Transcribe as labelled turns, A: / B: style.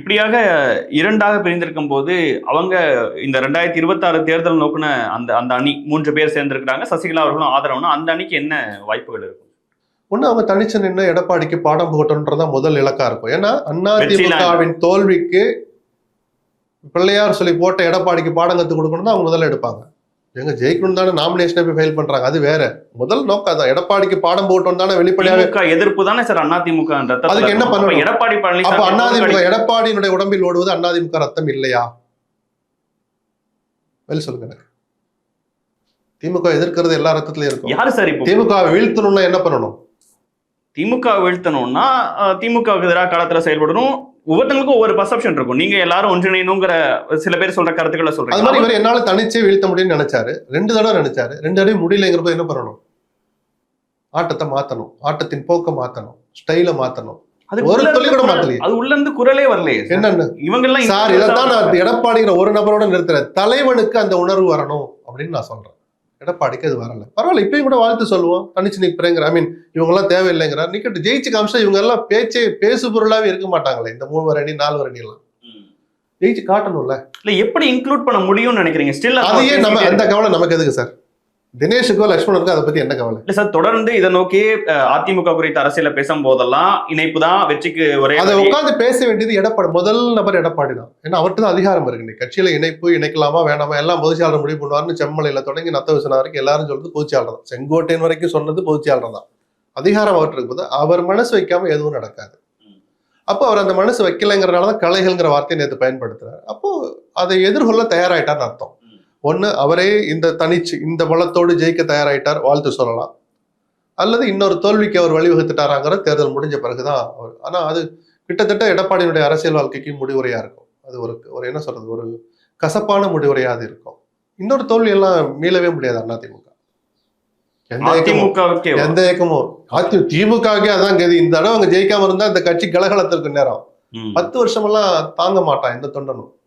A: இப்படியாக இரண்டாக பிரிந்திருக்கும் போது அவங்க இந்த 2026 தேர்தல் நோக்குன அந்த அந்த அணி 3 பேர் சேர்ந்திருக்கிறாங்க. சசிகலா அவர்களும் ஆதரவுனா அந்த அணிக்கு என்ன வாய்ப்புகள் இருக்கும்?
B: ஒண்ணு அவங்க தனிச்சு நின்று எடப்பாடிக்கு பாடம் புகட்டணுன்றதான் முதல் இலக்கா இருக்கும். ஏன்னா
A: வெற்றிலாம்
B: அதிமுகவின் தோல்விக்கு பிள்ளையார் சொல்லி போட்ட எடப்பாடிக்கு பாடம் கத்து கொடுக்கணும் தான் அவங்க முதல்ல எடுப்பாங்க. எங்க ஜெயிக்கணும் தானே நாமினேஷனை போய் ஃபைல் பண்றாங்க, அது வேற. முதல் நோக்கம் தான் எடப்பாடிக்கு பாடம் போட்டோம் தானே வெளிப்படையாக.
A: திமுக எதிர்ப்பு தானே சார் அதிமுக.
B: அதுக்கு என்ன பண்ணணும்?
A: எடப்பாடி
B: அப்ப
A: பழனிசாமி
B: அதிமுக எடப்பாடியினுடைய உடம்பில் ஓடுவது அதிமுக ரத்தம் இல்லையா? வெளி சொல்லுங்க. திமுக எதிர்க்கிறது எல்லா ரத்தத்திலயும் இருக்கும்.
A: யாரு சார் இப்போ
B: திமுக வீழ்த்தணும்னா என்ன பண்ணணும்?
A: திமுக வீழ்த்தணும்னா திமுகவுக்கு எதிராக காலத்துல செயல்படணும். ஒவ்வொருத்தங்களுக்கும் ஒவ்வொரு பர்செப்ஷன் இருக்கும். நீங்க எல்லாரும் ஒன்றிணைணுங்கிற சில பேர் சொல்ற கருத்துக்களை
B: அது
A: சொல்றீங்க.
B: மாதிரி இவர் என்னால தனிச்சே வீழ்த்த முடியும்னு நினைச்சாரு. 2 தடவை நினைச்சாரு. 2 தடவை முடியலைங்கிறப்ப என்ன பண்ணணும்? ஆட்டத்தை மாத்தணும், ஆட்டத்தின் போக்க மாத்தணும், ஸ்டைல மாத்தணும். ஒரு துளி கூட மாத்தலையே.
A: அது உள்ள இருந்து குரலே வரலையே.
B: என்னன்னு
A: இவங்க எல்லாம்
B: சார் இதைத்தான் நான் எடப்பாடிங்கிற ஒரு நபரோட நிறுத்துறேன். தலைவனுக்கு அந்த உணர்வு வரணும் அப்படின்னு நான் சொல்றேன். எடப்பாடிக்கு அது வரல. பரவாயில்ல, இப்பயும் கூட வாழ்த்து சொல்லுவோம். தனிச்சு நிற்பேங்கிற இவங்க எல்லாம் தேவையில்லைங்கிறார். நிக்கட்டு ஜெயிச்சு காமிச்சா இவங்க எல்லாம் பேசு பொருளாவே இருக்க மாட்டாங்களே. இந்த 3 அணி 4 அணி எல்லாம் ஜெயிச்சு காட்டணும்ல. இல்ல
A: எப்படி இன்க்ளூட் பண்ண முடியும்னு நினைக்கிறீங்க? ஸ்டில்
B: அதையே நம்ம அந்த கவலை நமக்கு எதுக்கு சார்? தினேஷுக்கோ லட்சுமணனுக்கோ அதை பத்தி என்ன கவலை?
A: இல்ல சார், தொடர்ந்து இதை நோக்கி அதிமுக குறித்த அரசியல பேசும் போதெல்லாம் இணைப்பு தான் வெற்றிக்கு ஒரே.
B: அதை உட்காந்து பேச வேண்டியது எடப்பாடி. முதல் நபர் எடப்பாடி தான். ஏன்னா அவர்கிட்ட தான் அதிகாரம் இருக்கு. கட்சியில இணைக்கலாமா வேணாமா எல்லாம் பொதுச்செயலாளர் முடிவு பண்ணுவார்னு செம்மலையில தொடங்கி நத்தவிசனா வரைக்கும் எல்லாரும் சொல்றது பொதுச்செயலாளர் தான். செங்கோட்டையன் வரைக்கும் சொன்னது பொதுச்செயலாளர் தான். அதிகாரம் அவர்கிட்ட இருக்கும்போது அவர் மனசு வைக்காம எதுவும் நடக்காது. அப்போ அவர் அந்த மனசு வைக்கலைங்கிறனாலதான் கலைகள்ங்கிற வார்த்தையை நேற்று பயன்படுத்துறாரு. அப்போ அதை எதிர்கொள்ள தயாராயிட்டார்னு அர்த்தம். ஒண்ணு அவரே இந்த பலத்தோடு ஜெயிக்க தயாராயிட்டார், வாழ்த்து சொல்லலாம். அல்லது இன்னொரு தோல்விக்கு அவர் வழிவகுத்துட்டாராங்கிற தேர்தல் முடிஞ்ச பிறகுதான் அவர். ஆனா அது கிட்டத்தட்ட எடப்பாடியினுடைய அரசியல் வாழ்க்கைக்கு முடிவுரையா இருக்கும். அது ஒரு என்ன சொல்றது, ஒரு கசப்பான முடிவுரையா அது இருக்கும். இன்னொரு தோல்வி எல்லாம் மீளவே முடியாது அதிமுக. எந்த இயக்கமும் திமுகவுக்கே அதான் கதி. இந்த தடவை அவங்க ஜெயிக்காம இருந்தா இந்த கட்சி கலகலத்திற்கு நேரம் 10 வருஷமெல்லாம் தாங்க மாட்டான் எந்த தொண்டனும்.